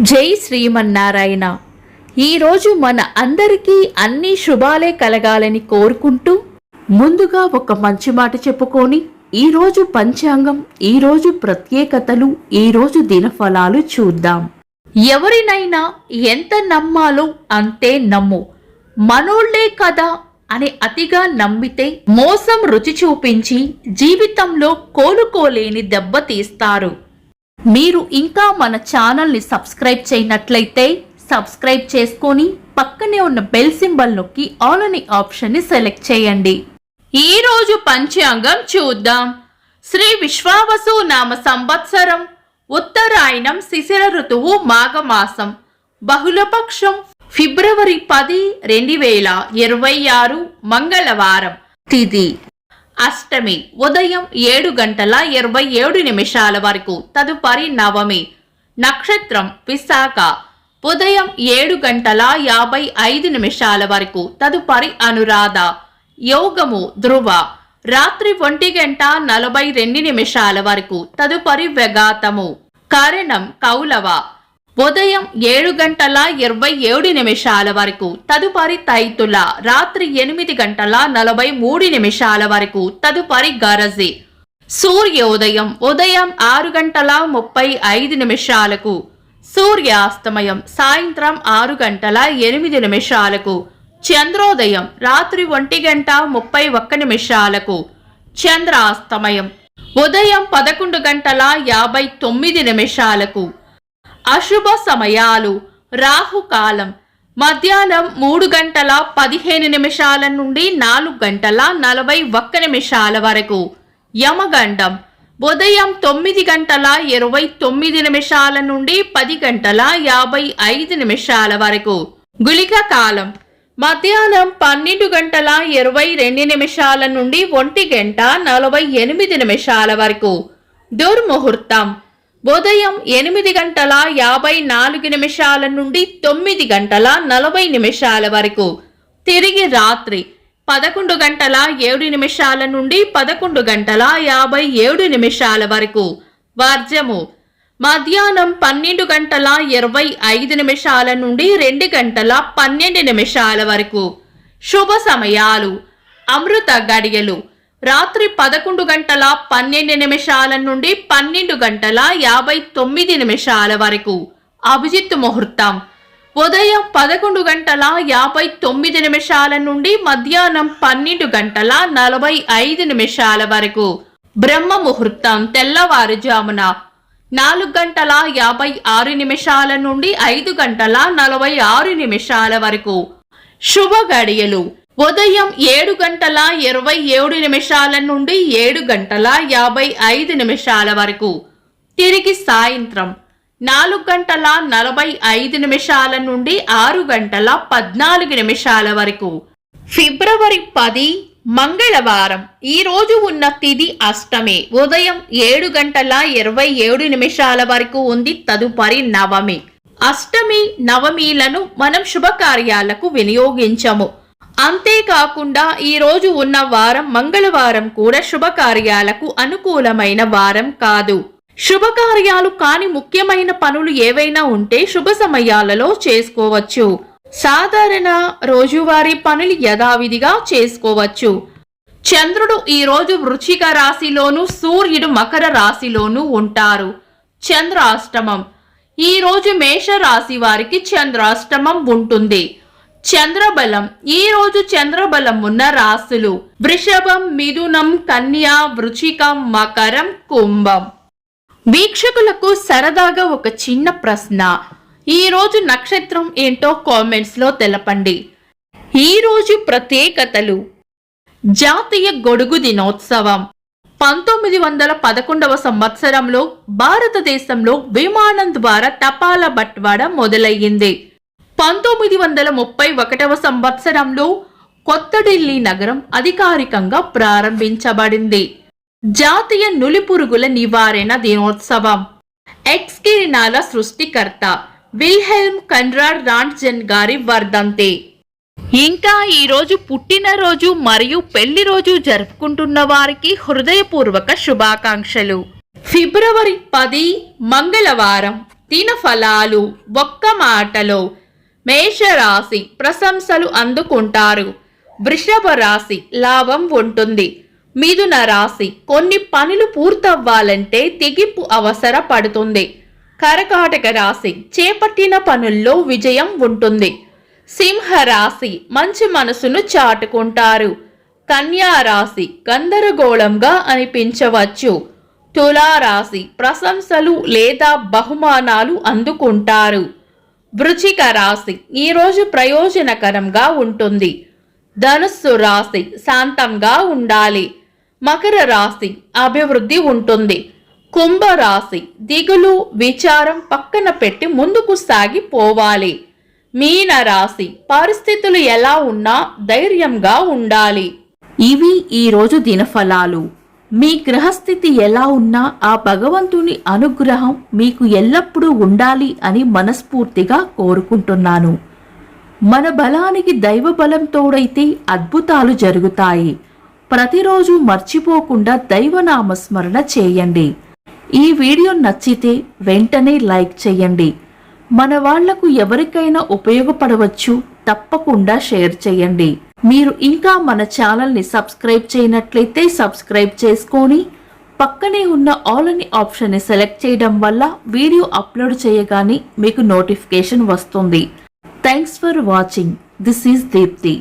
జై శ్రీమన్నారాయణ. ఈరోజు మన అందరికీ అన్ని శుభాలే కలగాలని కోరుకుంటూ ముందుగా ఒక మంచి మాట చెప్పుకొని ఈరోజు పంచాంగం, ఈరోజు ప్రత్యేకతలు, ఈరోజు దినఫలాలు చూద్దాం. ఎవరినైనా ఎంత నమ్మాలో అంతే నమ్ము, మనోళ్లే కదా అని అతిగా నమ్మితే మోసం రుచి చూపించి జీవితంలో కోలుకోలేని దెబ్బతీస్తారు. మీరు ఇంకా మన ఛానల్ని సబ్స్క్రైబ్ చేయనట్లయితే సబ్స్క్రైబ్ చేసుకొని పక్కనే ఉన్న బెల్ సింబల్ నొక్కి ఆల్ అనే ఆప్షన్ని సెలెక్ట్ చేయండి. ఈరోజు పంచాంగం చూద్దాం. శ్రీ విశ్వావసు నామ సంవత్సరం, ఉత్తరాయణం, శిశిర ఋతువు, మాఘమాసం, బహుళపక్షం, ఫిబ్రవరి 10, 2026, మంగళవారం. తిథి అష్టమి ఉదయం 7:27 వరకు, తదుపరి నవమి. నక్షత్రం విశాఖ ఉదయం 7:55 వరకు, తదుపరి అనురాధ. యోగము ధ్రువ రాత్రి 1:42 వరకు, తదుపరి వ్యగాతము. కరణం కౌలవ ఉదయం 7:27 వరకు, తదుపరి తైతుల రాత్రి 8:43 వరకు, తదుపరి గరజి. సూర్యోదయం ఉదయం 6:35, సూర్యాస్తమయం సాయంత్రం 6:08, చంద్రోదయం రాత్రి 1:31, చంద్రాస్తమయం ఉదయం 11:59. అశుభ సమయాలు రాహుకాలం మధ్యాహ్నం 3:15 నుండి 4:41 వరకు, యమగండం ఉదయం 9:29 నుండి 10:55 వరకు, గుళిక కాలం మధ్యాహ్నం 12:22 నుండి 1:48 వరకు, దుర్ముహూర్తం ఉదయం 8:54 నుండి 9:40 వరకు, తిరిగి రాత్రి 11:07 నుండి 11:57 వరకు, వర్జము మధ్యాహ్నం 12:25 నుండి 2:12 వరకు. శుభ సమయాలు అమృత గడియలు రాత్రి 11:12 నుండి 12:59 వరకు, అభిజిత్ ముహూర్తం ఉదయం 11:59 నుండి మధ్యాహ్నం 12:45 వరకు, బ్రహ్మ ముహూర్తం తెల్లవారుజామున 4:56 నుండి 5:46 వరకు. శుభ గడియలు ఉదయం 7:27 నుండి 7:55 వరకు, తిరిగి సాయంత్రం 4:45 నుండి 6:14 వరకు. ఫిబ్రవరి 10 మంగళవారం. ఈ రోజు ఉన్న తిథి అష్టమి ఉదయం 7:27 వరకు ఉంది, తదుపరి నవమి. అష్టమి నవమిలను మనం శుభకార్యాలకు వినియోగించము. అంతేకాకుండా ఈ రోజు ఉన్న వారం మంగళవారం కూడా శుభకార్యాలకు అనుకూలమైన వారం కాదు. శుభకార్యాలు కాని ముఖ్యమైన పనులు ఏవైనా ఉంటే శుభ సమయాలలో చేసుకోవచ్చు. సాధారణ రోజువారీ పనులు యథావిధిగా చేసుకోవచ్చు. చంద్రుడు ఈ రోజు వృశ్చిక రాశిలోను, సూర్యుడు మకర రాశిలోను ఉంటారు. చంద్రాష్టమం ఈ రోజు మేష రాశి వారికి చంద్రాష్టమం ఉంటుంది. చంద్రబలం ఈ రోజు చంద్రబలం ఉన్న రాశులు వృషభం, మిథునం, కన్యా, వృశ్చికం, మకరం, కుంభం. వీక్షకులకు సరదాగా ఒక చిన్న ప్రశ్న. ఈ రోజు నక్షత్రం ఏంటో కామెంట్స్ లో తెలపండి. ఈ రోజు ప్రత్యేకతలు. జాతీయ గొడుగు దినోత్సవం 1911 సంవత్సరంలో భారతదేశంలో విమానం ద్వారా తపాలా బట్వాడా మొదలయ్యింది. 1931 సంవత్సరంలో కొత్త ఢిల్లీ నగరం అధికారికంగా ప్రారంభించబడింది. జాతీయ నులిపురుగుల నివారణ దినోత్సవం. ఎక్స్ కిరణాల సృష్టికర్త విల్హెల్మ్ కన్రాడ్ రాంట్జెన్ గారి వర్ధంతి. ఇంకా ఈరోజు పుట్టినరోజు మరియు పెళ్లి రోజు జరుపుకుంటున్న వారికి హృదయపూర్వక శుభాకాంక్షలు. ఫిబ్రవరి 10 మంగళవారం. దినఫలాలు ఒక్క మాటలో మేషరాశి ప్రశంసలు అందుకుంటారు. వృషభ రాశి లాభం ఉంటుంది. మిథున రాశి కొన్ని పనులు పూర్తవ్వాలంటే తెగింపు అవసరపడుతుంది. కర్కాటక రాశి చేపట్టిన పనుల్లో విజయం ఉంటుంది. సింహ రాశి మంచి మనసును చాటుకుంటారు. కన్యా రాశి గందరగోళంగా అనిపించవచ్చు. తులారాశి ప్రశంసలు లేదా బహుమానాలు అందుకుంటారు. వృశ్చిక రాశి ఈరోజు ప్రయోజనకరంగా ఉంటుంది. ధనుస్సు రాశి శాంతంగా ఉండాలి. మకర రాశి అభివృద్ధి ఉంటుంది. కుంభరాశి దిగులు విచారం పక్కన పెట్టి ముందుకు సాగిపోవాలి. మీన రాశి పరిస్థితులు ఎలా ఉన్నా ధైర్యంగా ఉండాలి. ఇవి ఈరోజు దినఫలాలు. మీ గ్రహస్థితి ఎలా ఉన్నా ఆ భగవంతుని అనుగ్రహం మీకు ఎల్లప్పుడూ ఉండాలి అని మనస్ఫూర్తిగా కోరుకుంటున్నాను. మన బలానికి దైవ బలం తోడైతే అద్భుతాలు జరుగుతాయి. ప్రతిరోజు మర్చిపోకుండా దైవనామస్మరణ చేయండి. ఈ వీడియో నచ్చితే వెంటనే లైక్ చేయండి. మన వాళ్లకు ఎవరికైనా ఉపయోగపడవచ్చు. తప్పకుండా షేర్ చేయండి. మీరు ఇంకా మన ఛానల్ని సబ్స్క్రైబ్ చేయనట్లయితే సబ్స్క్రైబ్ చేసుకొని పక్కనే ఉన్న ఆల్ అని ఆప్షన్ని సెలెక్ట్ చేయడం వల్ల వీడియో అప్లోడ్ చేయగానే మీకు నోటిఫికేషన్ వస్తుంది. Thanks for watching. This is Deepti.